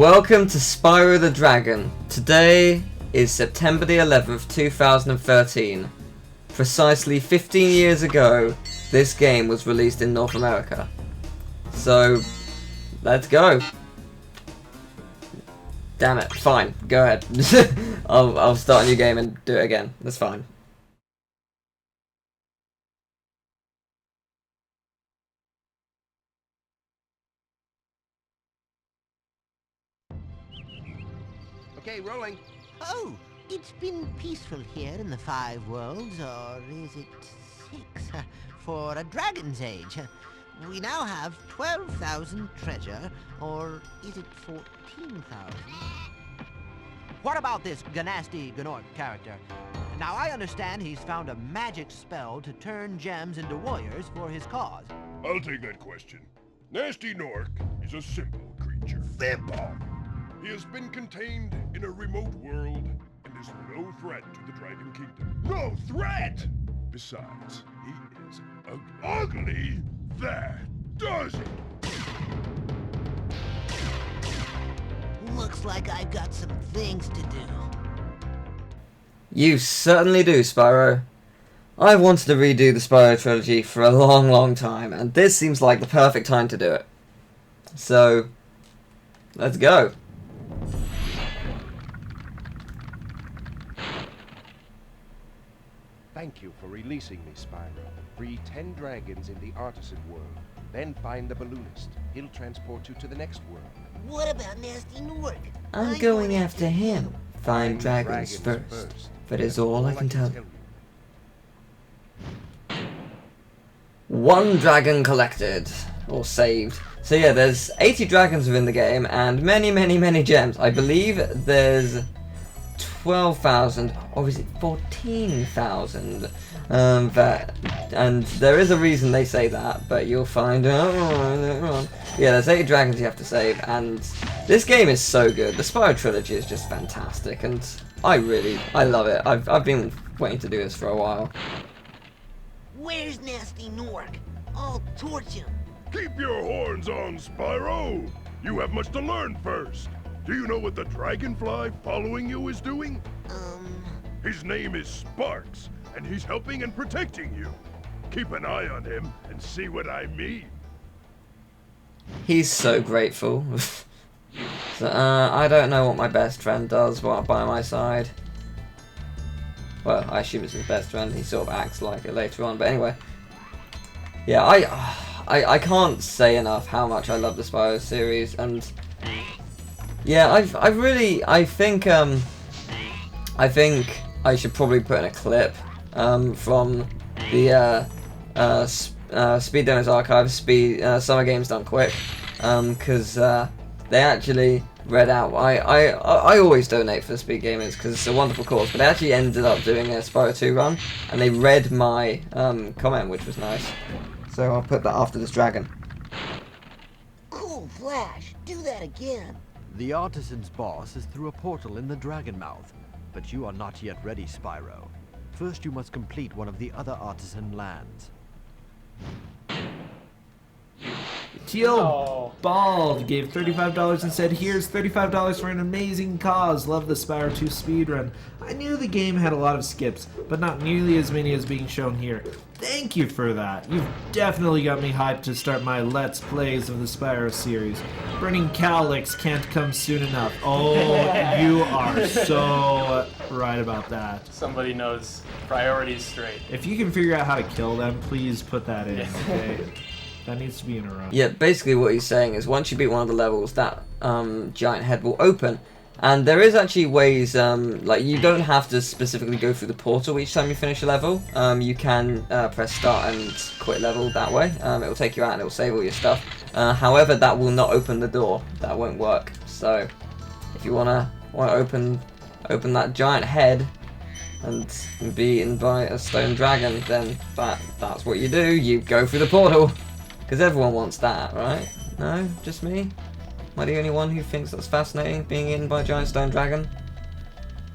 Welcome to Spyro the Dragon. Today is September the 11th, 2013. Precisely 15 years ago, this game was released in North America. So, let's go. Damn it, fine, go ahead. I'll start a new game and do it again, that's fine. Okay, rolling. Oh, it's been peaceful here in the Five Worlds, or is it 6? For a Dragon's Age. We now have 12,000 treasure, or is it 14,000? What about this Ganasty Gnorc character? Now, I understand he's found a magic spell to turn gems into warriors for his cause. I'll take that question. Nasty Gnorc is a simple creature. Simple. He has been contained in a remote world and is no threat to the Dragon Kingdom. No threat! Besides, he is ugly. Ugly? That does it! Looks like I've got some things to do. You certainly do, Spyro. I've wanted to redo the Spyro trilogy for a long time, and this seems like the perfect time to do it. So, let's go. Thank you for releasing me, Spyro. Free 10 dragons in the Artisan world. Then find the balloonist. He'll transport you to the next world. What about Nasty Gnorc? I'm going after him. Find dragons first. That is all I can tell you. 1 dragon collected. Or saved. So yeah, there's 80 dragons within the game, and many gems. I believe there's 12,000, or is it 14,000? And there is a reason they say that, but you'll find out. Yeah, there's 80 dragons you have to save, and this game is so good. The Spyro trilogy is just fantastic, and I love it. I've been waiting to do this for a while. Where's Nasty Gnorc? I'll torch him. Keep your horns on, Spyro! You have much to learn first. Do you know what the dragonfly following you is doing? His name is Sparks, and he's helping and protecting you. Keep an eye on him and see what I mean. He's so grateful. So, I don't know what my best friend does while by my side. Well, I assume it's his best friend. He sort of acts like it later on. But anyway, yeah, I can't say enough how much I love the Spyro series, and yeah, I think I should probably put in a clip from the Speedrun's archive, Summer Games Done Quick, because they actually read out. I always donate for the Speed Gamers because it's a wonderful cause, but they actually ended up doing a Spyro 2 run, and they read my comment, which was nice. So I'll put that after this dragon. Cool Flash, do that again. The Artisan's boss is through a portal in the Dragon Mouth, but you are not yet ready, Spyro. First you must complete one of the other Artisan lands. Teal Bald gave $35 and said, "Here's $35 for an amazing cause. Love the Spyro 2 speedrun. I knew the game had a lot of skips, but not nearly as many as being shown here. Thank you for that. You've definitely got me hyped to start my Let's Plays of the Spyro series. Burning Calyx can't come soon enough." Oh, you are so right about that. Somebody knows priorities straight. If you can figure out how to kill them, please put that in, okay? That needs to be in a row. Yeah, basically what he's saying is once you beat one of the levels, that giant head will open. And there is actually ways, like you don't have to specifically go through the portal each time you finish a level. You can press start and quit level that way. It will take you out and it will save all your stuff. However, that will not open the door. That won't work. So if you wanna open that giant head and be eaten by a stone dragon, then that's what you do. You go through the portal. Because everyone wants that, right? No? Just me? Am I the only one who thinks that's fascinating, being eaten by a giant stone dragon?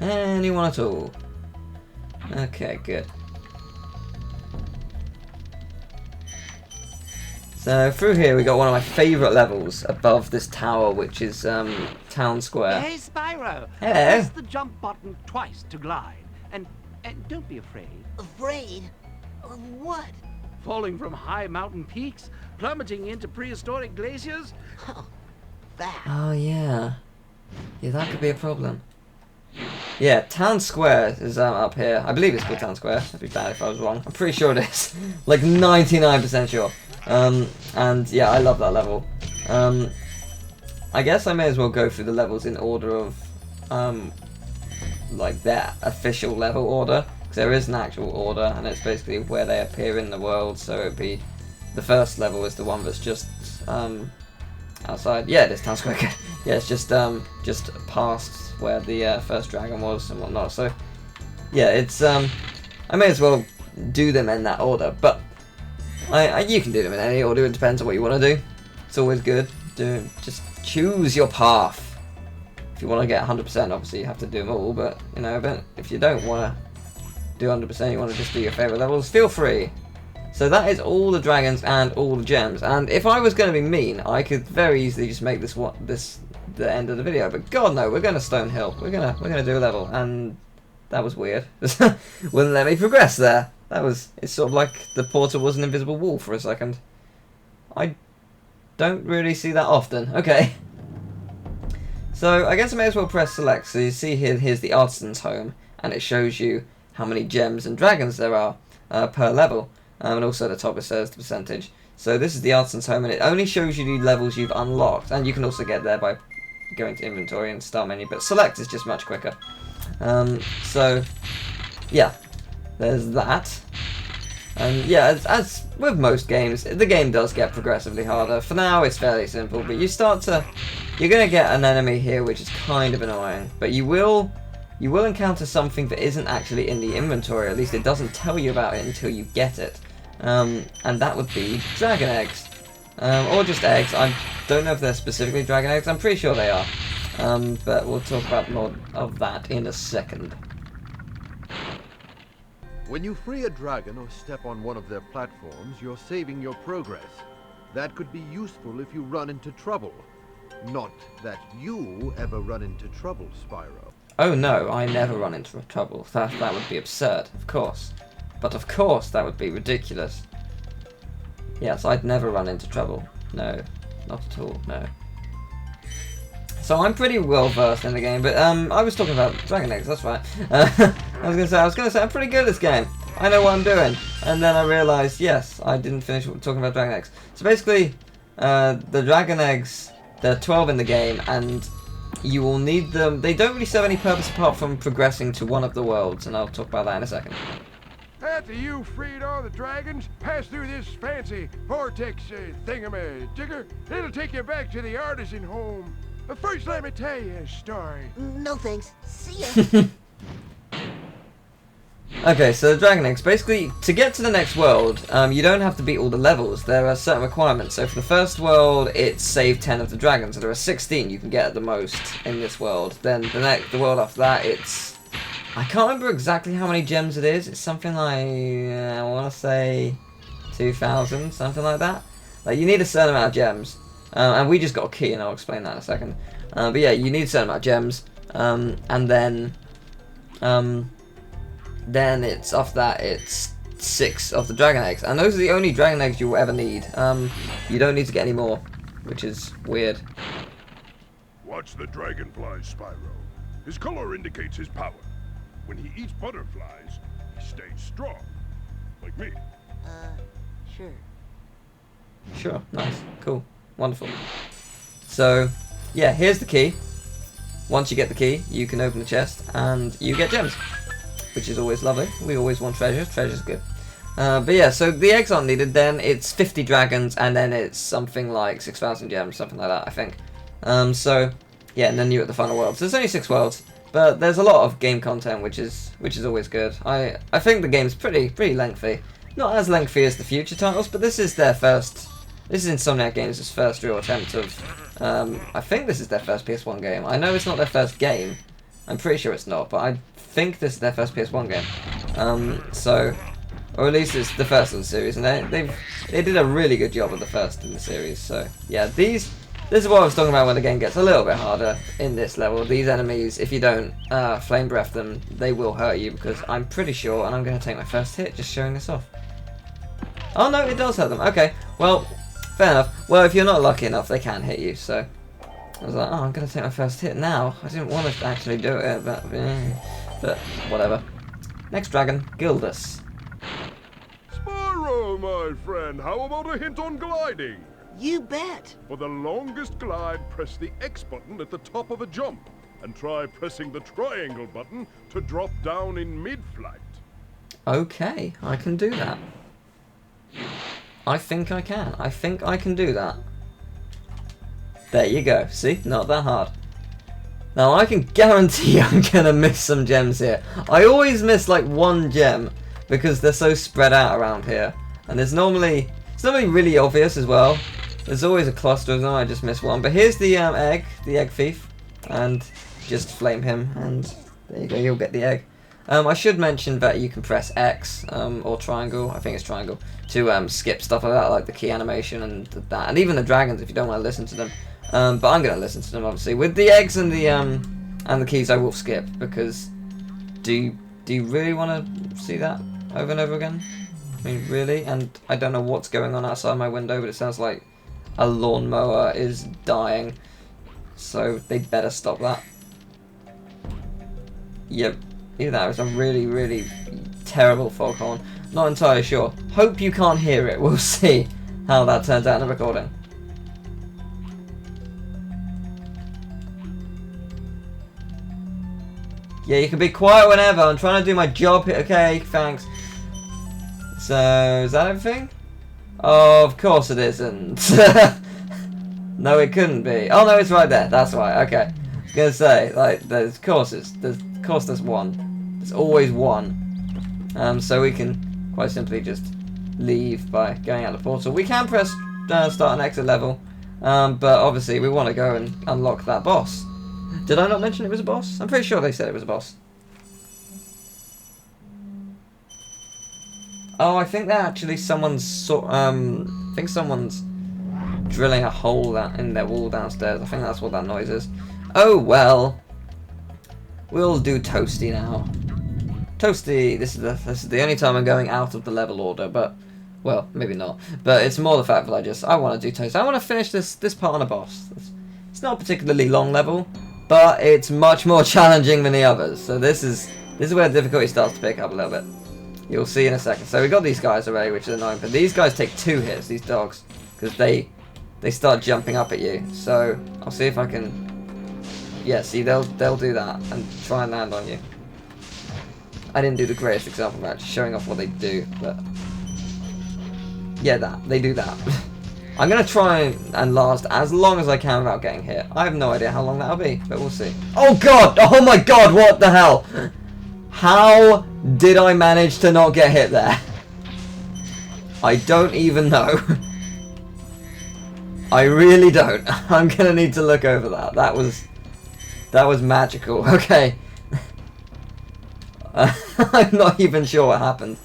Anyone at all? Okay, good. So through here we got one of my favourite levels above this tower, which is Town Square. Hey, Spyro. Hello. Press the jump button twice to glide. And don't be afraid. Afraid? Of what? Falling from high mountain peaks? Plummeting into prehistoric glaciers? Oh, that. Oh yeah. Yeah, that could be a problem. Yeah, Town Square is up here. I believe it's called Town Square. That'd be bad if I was wrong. I'm pretty sure it is. Like 99% sure. And yeah, I love that level. I guess I may as well go through the levels in order of like their official level order, because there is an actual order, and it's basically where they appear in the world. So it'd be the first level is the one that's just outside. Yeah, it is Town Square. Yeah, it's just past where the first dragon was and whatnot. So yeah, it's I may as well do them in that order, but you can do them in any order. It depends on what you want to do. It's always good. Just choose your path. If you want to get 100%, obviously you have to do them all. But you know, if you don't want to do 100%, you want to just do your favorite levels, feel free. So that is all the dragons and all the gems. And if I was going to be mean, I could very easily just make this the end of the video. But God no, we're going to Stone Hill. We're gonna do a level, and that was weird. Wouldn't let me progress there. It's sort of like the portal was an invisible wall for a second. I don't really see that often. Okay. So I guess I may as well press select. So you see here's the Artisans home, and it shows you how many gems and dragons there are per level. And also at the top it says the percentage. So this is the Artisans home, and it only shows you the levels you've unlocked. And you can also get there by going to inventory and start menu, but select is just much quicker. So yeah, there's that. And yeah, as with most games, the game does get progressively harder. For now it's fairly simple, but you're going to get an enemy here which is kind of annoying, but you will encounter something that isn't actually in the inventory. At least it doesn't tell you about it until you get it. And that would be dragon eggs. Or just eggs. I don't know if they're specifically dragon eggs. I'm pretty sure they are. But we'll talk about more of that in a second. When you free a dragon or step on one of their platforms, you're saving your progress. That could be useful if you run into trouble. Not that you ever run into trouble, Spyro. Oh no, I never run into trouble. That would be absurd, of course. But of course that would be ridiculous. Yes, I'd never run into trouble. No, not at all, no. So I'm pretty well versed in the game, but I was talking about dragon eggs, that's right. I was gonna say I'm pretty good at this game. I know what I'm doing. And then I realised, yes, I didn't finish talking about dragon eggs. So basically, the dragon eggs, there are 12 in the game, and you will need them. They don't really serve any purpose apart from progressing to one of the worlds, and I'll talk about that in a second. After you freed all the dragons, pass through this fancy vortex thingamajigger. It'll take you back to the artisan home. But first, let me tell you a story. No thanks. See ya. Okay, so the dragon eggs, basically, to get to the next world, you don't have to beat all the levels. There are certain requirements. So for the first world, it's save 10 of the dragons. So there are 16 you can get at the most in this world. Then the world after that, it's... I can't remember exactly how many gems it is. It's something like, I want to say 2,000, something like that. Like, you need a certain amount of gems. And we just got a key, and I'll explain that in a second. But yeah, you need a certain amount of gems. And then it's after that, it's 6 of the dragon eggs. And those are the only dragon eggs you will ever need. You don't need to get any more, which is weird. Watch the dragonfly, Spyro. His color indicates his power. When he eats butterflies, he stays strong. Like me. Sure. Sure, nice, cool, wonderful. So, yeah, here's the key. Once you get the key, you can open the chest and you get gems, which is always lovely. We always want treasures. Treasure's good. But yeah, so the eggs aren't needed. Then it's 50 dragons, and then it's something like 6,000 gems, something like that, I think. So yeah, and then you're at the final world. So there's only 6 worlds, but there's a lot of game content, which is always good. I think the game's pretty lengthy. Not as lengthy as the future titles, but this is their first. This is Insomniac Games' first real attempt of. I think this is their first PS1 game. I know it's not their first game. I'm pretty sure it's not, but I think this is their first PS1 game. So Or at least it's the first of the series, and they did a really good job of the first in the series. So yeah, this is what I was talking about when the game gets a little bit harder in this level. These enemies, if you don't flame breath them, they will hurt you, because I'm pretty sure, and I'm going to take my first hit just showing this off. Oh no, it does hurt them. Okay, well, fair enough. Well, if you're not lucky enough, they can hit you, so I was like, oh, I'm going to take my first hit now. I didn't want to actually do it, but whatever. Next dragon, Gildas. Spyro, my friend, how about a hint on gliding? You bet. For the longest glide, press the X button at the top of a jump, and try pressing the triangle button to drop down in mid-flight. Okay, I can do that. I think I can. I think I can do that. There you go. See? Not that hard. Now, I can guarantee I'm going to miss some gems here. I always miss, like, one gem, because they're so spread out around here. And it's normally really obvious as well. There's always a cluster of them, I just missed one. But here's the egg thief. And just flame him, and there you go, you'll get the egg. I should mention that you can press X, or triangle, I think it's triangle, to skip stuff like that, like the key animation and that. And even the dragons, if you don't want to listen to them. But I'm going to listen to them, obviously. With the eggs and the keys, I will skip, because do you really want to see that over and over again? I mean, really? And I don't know what's going on outside my window, but it sounds like a lawnmower is dying. So they better stop that. Yep. Either that was a really, really terrible foghorn. Not entirely sure. Hope you can't hear it. We'll see how that turns out in the recording. Yeah, you can be quiet whenever. I'm trying to do my job here. Okay, thanks. So, is that everything? Of course it isn't. No, it couldn't be. Oh no, it's right there. That's right. Okay. I was gonna say, like, there's one. There's always one. So we can quite simply just leave by going out the portal. We can press start and exit level, but obviously we want to go and unlock that boss. Did I not mention it was a boss? I'm pretty sure they said it was a boss. Oh, I think that actually someone's I think someone's drilling a hole in their wall downstairs. I think that's what that noise is. Oh well. We'll do Toasty now. Toasty, this is the only time I'm going out of the level order, but well, maybe not. But it's more the fact that I want to do Toasty. I want to finish this part on a boss. It's not a particularly long level, but it's much more challenging than the others. So this is where the difficulty starts to pick up a little bit. You'll see in a second. So we got these guys already, which is annoying. But these guys take 2 hits, these dogs, because they start jumping up at you. So I'll see if I can. Yeah, see, they'll do that and try and land on you. I didn't do the greatest example of actually showing off what they do, but yeah, they do that. I'm gonna try and last as long as I can without getting hit. I have no idea how long that'll be, but we'll see. Oh god! Oh my god! What the hell? How did I manage to not get hit there? I don't even know. I really don't. I'm gonna need to look over that. That was magical. Okay. I'm not even sure what happened.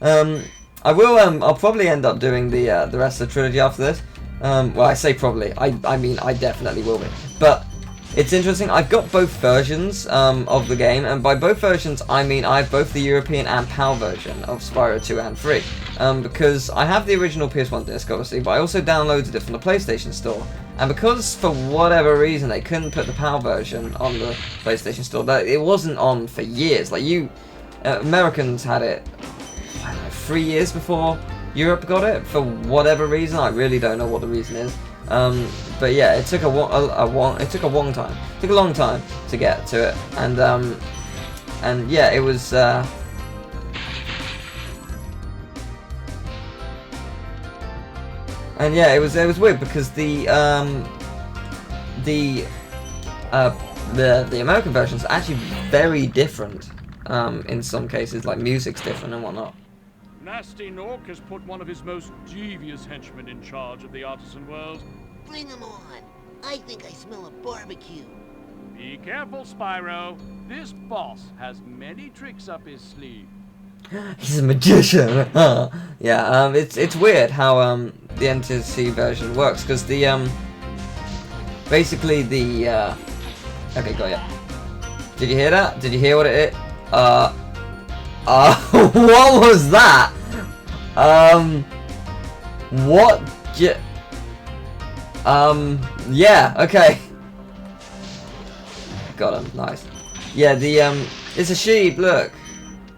I will. I'll probably end up doing the rest of the trilogy after this. Well, I say probably. I mean, I definitely will be. But it's interesting. I've got both versions of the game, and by both versions, I mean I have both the European and PAL version of Spyro 2 and 3. Because I have the original PS1 disc, obviously, but I also downloaded it from the PlayStation Store. And because, for whatever reason, they couldn't put the PAL version on the PlayStation Store, it wasn't on for years. Like, Americans had it, I don't know, 3 years before Europe got it, for whatever reason. I really don't know what the reason is. But yeah, it took a long time to get to it. And yeah, it was, and yeah, it was weird because the American version is actually very different in some cases, like music's different and whatnot. Nasty Nork has put one of his most devious henchmen in charge of the artisan world. Bring him on. I think I smell a barbecue. Be careful, Spyro. This boss has many tricks up his sleeve. He's a magician. Yeah, it's weird how the NTSC version works, because the basically the okay, got ya. Did you hear that? Did you hear what it is? What was that? What? Yeah, okay. Got him, nice. Yeah, the it's a sheep. Look.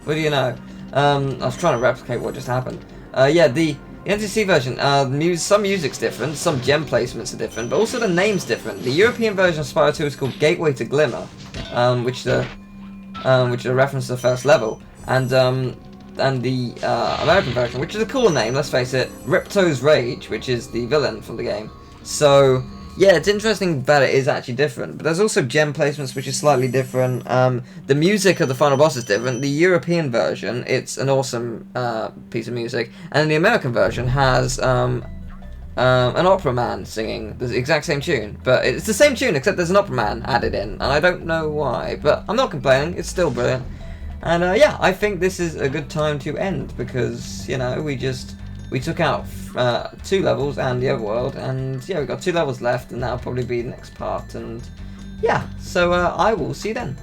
What do you know? I was trying to replicate what just happened. Yeah, the NTSC version, some music's different, some gem placements are different, but also the name's different. The European version of Spyro 2 is called Gateway to Glimmer, which is a reference to the first level, and the American version, which is a cool name, let's face it, Ripto's Rage, which is the villain from the game. So yeah, it's interesting that it is actually different, but there's also gem placements which is slightly different. The music of the final boss is different. The European version, it's an awesome piece of music, and the American version has an opera man singing the exact same tune, but it's the same tune except there's an opera man added in, and I don't know why, but I'm not complaining, it's still brilliant. And yeah, I think this is a good time to end, because, you know, we took out 2 levels and the overworld, and yeah, we've got 2 levels left, and that'll probably be the next part, and yeah, so I will see you then.